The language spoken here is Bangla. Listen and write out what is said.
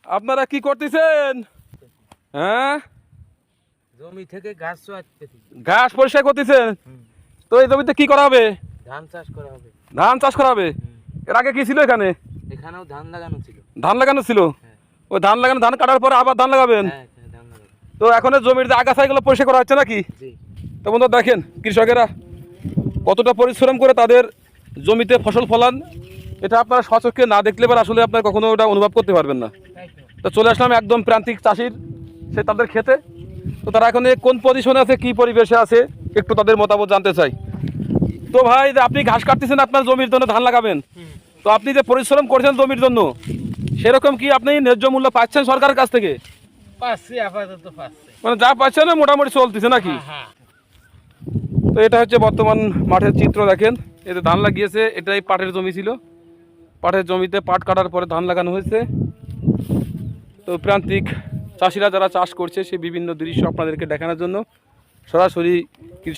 আপনারা কি করতেছেন? হ্যাঁ, জমি থেকে ঘাস ঘাস পরিষ্কার করতেছেন। তো এই জমিতে কি করা হবে? ধান চাষ করা হবে। ধান চাষ করা হবে। এর আগে কি ছিল এখানে? এখানেও ধান লাগানো ছিল। ধান লাগানো ছিল। ওই ধান লাগানো, ধান কাটার পরে আবার ধান লাগাবেন। তো এখন জমির যে আগাছাগুলো পরিষ্কার করা হচ্ছে নাকি? তো বন্ধুরা দেখেন কৃষকেরা কতটা পরিশ্রম করে তাদের জমিতে ফসল ফলান, এটা আপনারা স্বচক্ষে না দেখলে পরে আসলে আপনারা কখনো ওটা অনুভব করতে পারবেন না। তো চলে আসলাম একদম প্রান্তিক চাষির সে তাদের খেতে। তো তারা এখন কোন পজিশনে আছে, কি পরিবেশে আছে, একটু তাদের মতামত জানতে চাই। তো ভাই, আপনি ঘাস কাটতেছেন আপনার জমির জন্য, ধান লাগাবেন। তো আপনি যে পরিশ্রম করছেন জমির জন্য, সেরকম কি আপনি ন্যায্য মূল্য পাচ্ছেন সরকারের কাছ থেকে? পাচ্ছি, আপাতত পাচ্ছি। মানে যা পাচ্ছেন না মোটামুটি চলতেছে নাকি? তো এটা হচ্ছে বর্তমান মাঠের চিত্র। দেখেন এতে ধান লাগিয়েছে, এটাই পাটের জমি ছিল। পাটের জমিতে পাট কাটার পরে ধান লাগানো হয়েছে। তো প্রান্তিক চাষিরা যারা চাষ করছে সেই বিভিন্ন দৃশ্য আপনাদেরকে দেখানোর জন্য সরাসরি